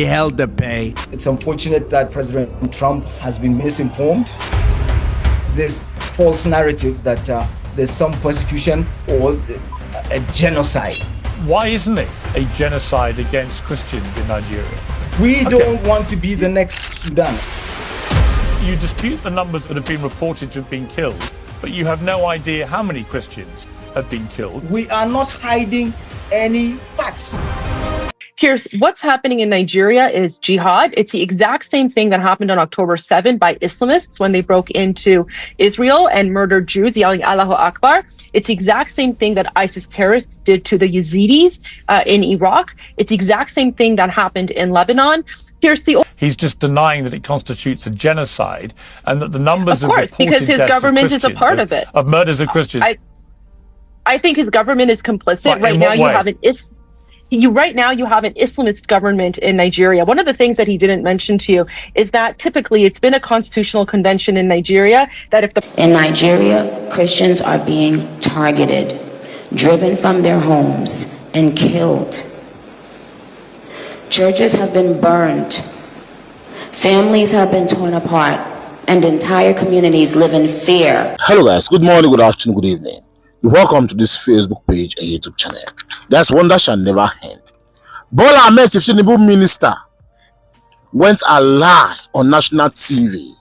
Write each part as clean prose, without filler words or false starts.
held to pay. It's unfortunate that President Trump has been misinformed. This false narrative that there's some persecution or a genocide. Why isn't it a genocide against Christians in Nigeria? We don't want to be the next Sudan. You dispute the numbers that have been reported to have been killed, but you have no idea how many Christians have been killed. We are not hiding any facts. Piers, what's happening in Nigeria is jihad. It's the exact same thing that happened on October 7 by Islamists when they broke into Israel and murdered Jews, yelling Allahu Akbar. It's the exact same thing that ISIS terrorists did to the Yazidis in Iraq. It's the exact same thing that happened in Lebanon. He's just denying that it constitutes a genocide and that the numbers of reported because his deaths government of is a part of it. Of murders of Christians. I think his government is complicit. Right now you have an Islamist government in Nigeria. One of the things that he didn't mention to you is that typically it's been a constitutional convention in Nigeria that if the... In Nigeria, Christians are being targeted, driven from their homes, and killed. Churches have been burned. Families have been torn apart, and entire communities live in fear. Hello guys, good morning, good afternoon, good evening. Welcome to this Facebook page and YouTube channel. That's wonder shall never end. Bola Ahmed Tinubu minister went alive on national TV,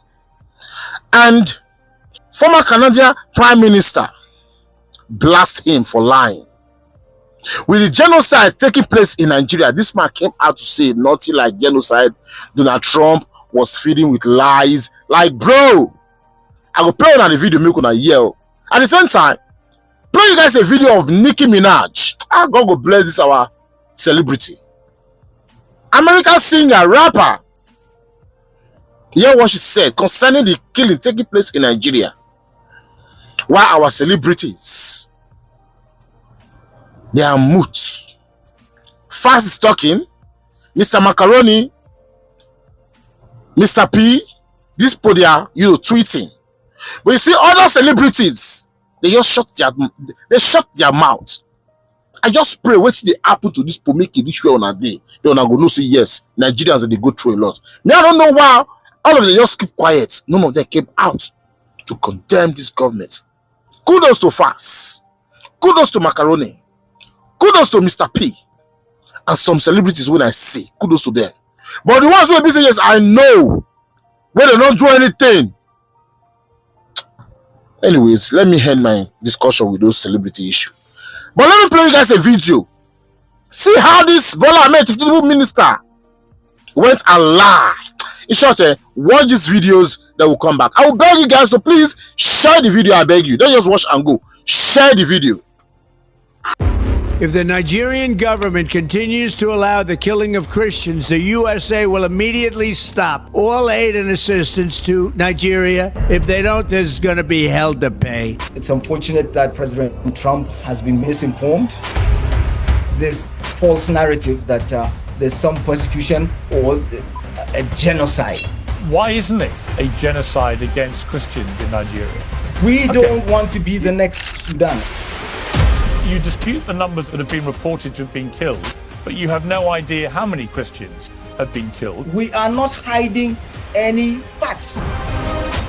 and former Canadian Prime Minister blasted him for lying. With the genocide taking place in Nigeria, this man came out to say nothing like genocide. Donald Trump was feeding with lies. Like, bro, I will play on the video, make on yell. At the same time, play you guys a video of Nicki Minaj. God will bless this our celebrity. American singer, rapper. Hear what she said concerning the killing taking place in Nigeria. While our celebrities, they are mute. Fast is talking. Mr. Macaroni, Mr. P, this podium, tweeting. But you see other celebrities, they just shut their mouth. I just pray what they happen to this to make it this way on a day. They wanna go no say yes. Nigerians they go through a lot. Me, I don't know why all of them just keep quiet. None of them came out to condemn this government. Kudos to Fast. Kudos to Macaroni. Kudos to Mr. P. And some celebrities when I see, kudos to them. But the ones who are busy, yes, I know when they don't do anything. Anyways, let me end my discussion with those celebrity issues. But let me play you guys a video. See how this Bola Ahmed Tinubu minister went alive. In short, watch these videos that will come back. I will beg you guys to please share the video. I beg you. Don't just watch and go. Share the video. If the Nigerian government continues to allow the killing of Christians, the USA will immediately stop all aid and assistance to Nigeria. If they don't, there's going to be hell to pay. It's unfortunate that President Trump has been misinformed. This false narrative that there's some persecution or a genocide. Why isn't it a genocide against Christians in Nigeria? We don't want to be the next Sudan. You dispute the numbers that have been reported to have been killed, but you have no idea how many Christians have been killed. We are not hiding any facts.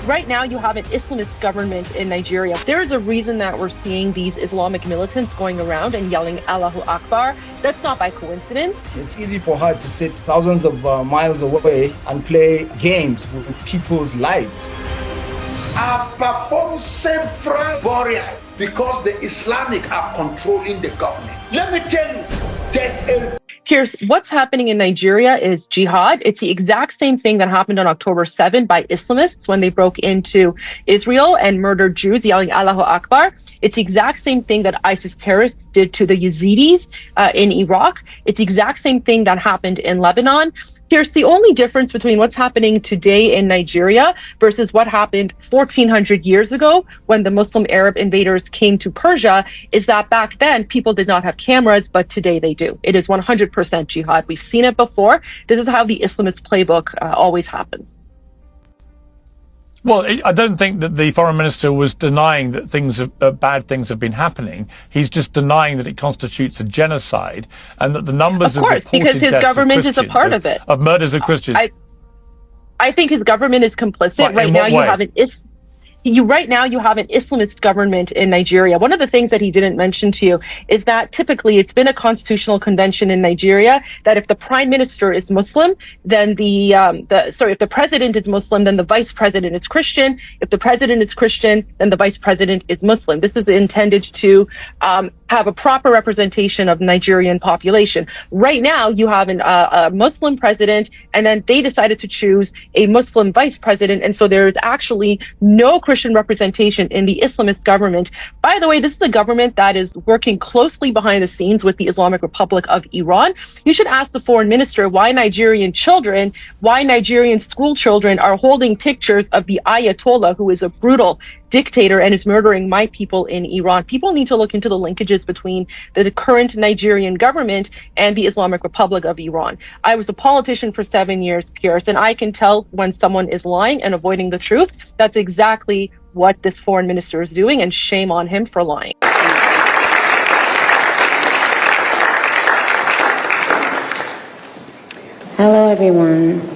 Right now you have an Islamist government in Nigeria. There is a reason that we're seeing these Islamic militants going around and yelling Allahu Akbar. That's not by coincidence. It's easy for her to sit thousands of miles away and play games with people's lives. I perform several burials because the Islamic are controlling the government. Let me tell you, there's a... Piers, what's happening in Nigeria is jihad. It's the exact same thing that happened on October 7 by Islamists when they broke into Israel and murdered Jews, yelling Allahu Akbar. It's the exact same thing that ISIS terrorists did to the Yazidis in Iraq. It's the exact same thing that happened in Lebanon. Here's the only difference between what's happening today in Nigeria versus what happened 1400 years ago when the Muslim Arab invaders came to Persia is that back then people did not have cameras, but today they do. It is 100% jihad. We've seen it before. This is how the Islamist playbook always happens. Well, I don't think that the foreign minister was denying that bad things have been happening. He's just denying that it constitutes a genocide, and that the numbers of reported because his deaths government of is a part of it. Of murders of Christians. I think his government is complicit. Right now, you have an Islamist government in Nigeria. One of the things that he didn't mention to you is that typically it's been a constitutional convention in Nigeria that if the prime minister is Muslim, then if the president is Muslim, then the vice president is Christian. If the president is Christian, then the vice president is Muslim. This is intended to have a proper representation of the Nigerian population. Right now, you have a Muslim president, and then they decided to choose a Muslim vice president, and so there is actually no Christian representation in the Islamist government. By the way, this is a government that is working closely behind the scenes with the Islamic Republic of Iran. You should ask the foreign minister why Nigerian school children are holding pictures of the Ayatollah, who is a brutal dictator and is murdering my people in Iran. People need to look into the linkages between the current Nigerian government and the Islamic Republic of Iran. I was a politician for 7 years, Piers, and I can tell when someone is lying and avoiding the truth. That's exactly what this foreign minister is doing, and shame on him for lying. Hello, everyone.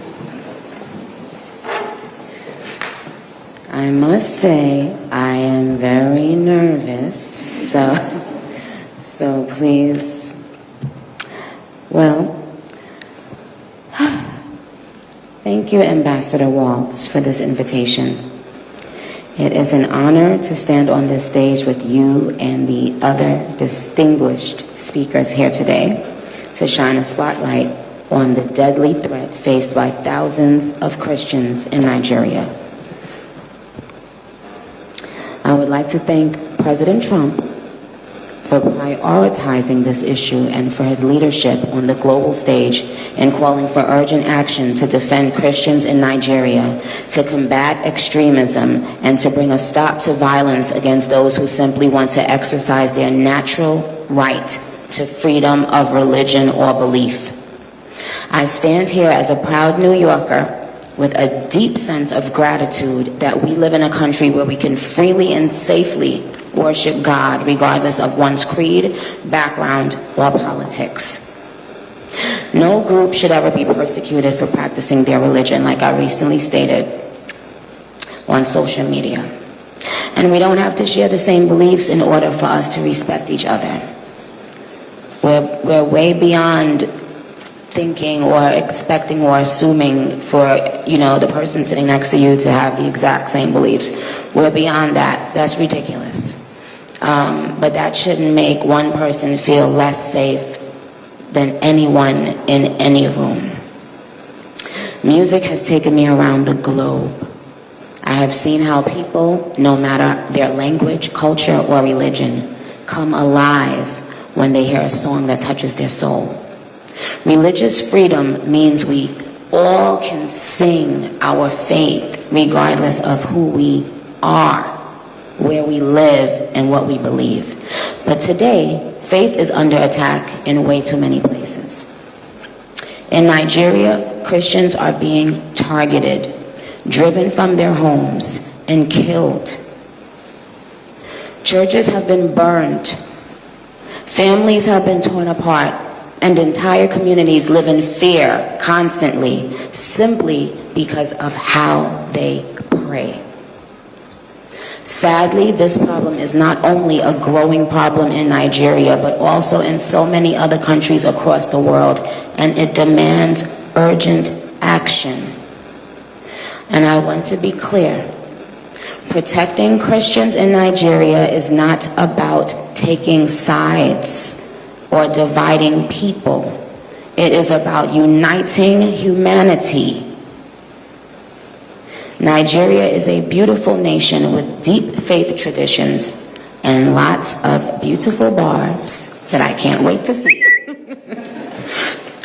I must say I am very nervous, so please, well, thank you, Ambassador Waltz, for this invitation. It is an honor to stand on this stage with you and the other distinguished speakers here today to shine a spotlight on the deadly threat faced by thousands of Christians in Nigeria. I would like to thank President Trump for prioritizing this issue and for his leadership on the global stage in calling for urgent action to defend Christians in Nigeria, to combat extremism, and to bring a stop to violence against those who simply want to exercise their natural right to freedom of religion or belief. I stand here as a proud New Yorker with a deep sense of gratitude that we live in a country where we can freely and safely worship God regardless of one's creed, background, or politics. No group should ever be persecuted for practicing their religion, like I recently stated on social media. And we don't have to share the same beliefs in order for us to respect each other. We're way beyond thinking or expecting or assuming for, the person sitting next to you to have the exact same beliefs. We're beyond that. That's ridiculous. But that shouldn't make one person feel less safe than anyone in any room. Music has taken me around the globe. I have seen how people, no matter their language, culture, or religion, come alive when they hear a song that touches their soul. Religious freedom means we all can sing our faith regardless of who we are, where we live, and what we believe. But today, faith is under attack in way too many places. In Nigeria, Christians are being targeted, driven from their homes, and killed. Churches have been burned. Families have been torn apart. And entire communities live in fear constantly, simply because of how they pray. Sadly, this problem is not only a growing problem in Nigeria, but also in so many other countries across the world, and it demands urgent action. And I want to be clear. Protecting Christians in Nigeria is not about taking sides or dividing people. It is about uniting humanity. Nigeria is a beautiful nation with deep faith traditions and lots of beautiful barbs that I can't wait to see.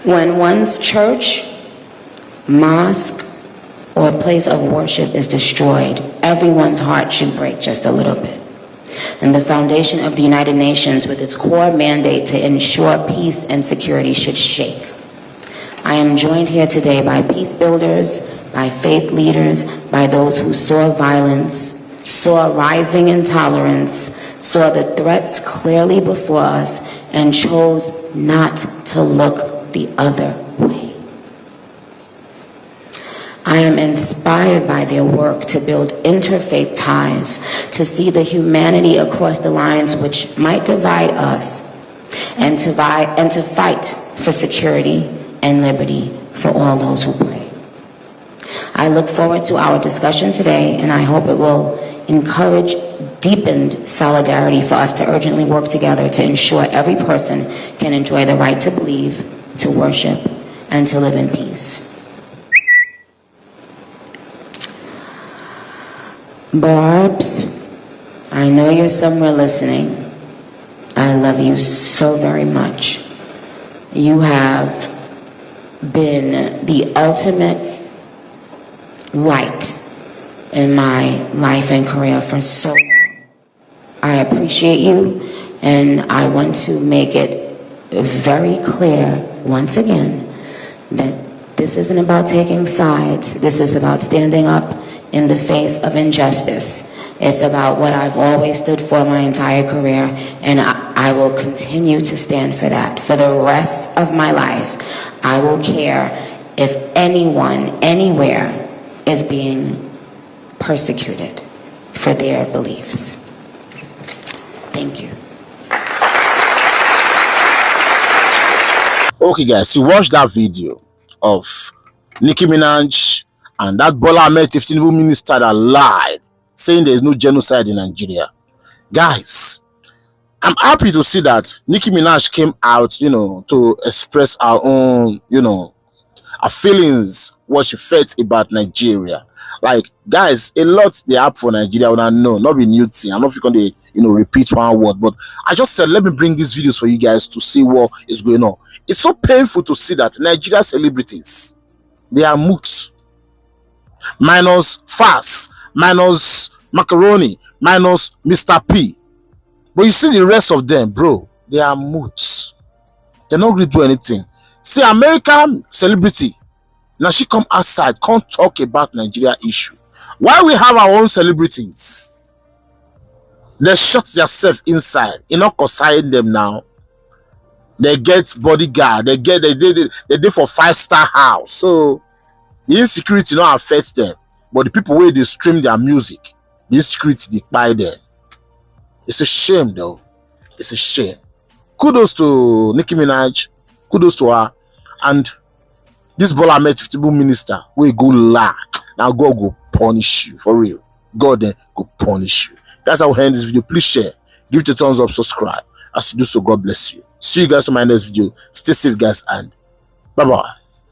When one's church, mosque, or place of worship is destroyed, everyone's heart should break just a little bit. And the foundation of the United Nations, with its core mandate to ensure peace and security, should shake. I am joined here today by peace builders, by faith leaders, by those who saw violence, saw rising intolerance, saw the threats clearly before us, and chose not to look the other way. I am inspired by their work to build interfaith ties, to see the humanity across the lines which might divide us, and to fight for security and liberty for all those who pray. I look forward to our discussion today, and I hope it will encourage deepened solidarity for us to urgently work together to ensure every person can enjoy the right to believe, to worship, and to live in peace. Barbs, I know you're somewhere listening. I love you so very much. You have been the ultimate light in my life and career for so long. I appreciate you, and I want to make it very clear once again that this isn't about taking sides. This is about standing up in the face of injustice. It's about what I've always stood for my entire career, and I will continue to stand for that. For the rest of my life, I will care if anyone, anywhere, is being persecuted for their beliefs. Thank you. Okay, guys, you watched that video of Nicki Minaj and that Bola Ahmed Tinubu minister that lied, saying there is no genocide in Nigeria. Guys, I'm happy to see that Nicki Minaj came out, to express our own, our feelings, what she felt about Nigeria. Like, guys, a lot they have for Nigeria, and I know, not be new thing. I'm not going to, repeat one word, but I just said, let me bring these videos for you guys to see what is going on. It's so painful to see that Nigeria celebrities, they are mute. Minus Fast, minus Macaroni, minus Mr. P. But you see the rest of them, bro, they are mute. They're not going to do anything. See, American celebrity, now she come outside, can't talk about Nigeria issue. Why we have our own celebrities? They shut themselves inside. You're not consigning them now. They get bodyguard. They did for 5-star house. So the insecurity not affects them. But the people where they stream their music, the insecurity they buy them. It's a shame though. It's a shame. Kudos to Nicki Minaj. Kudos to her. And this Bola Ahmed Tinubu minister will go lie. Now God go punish you for real. God then go punish you. That's how we'll end this video. Please share. Give it a thumbs up. Subscribe. As you do so, God bless you. See you guys in my next video. Stay safe, guys, and bye-bye.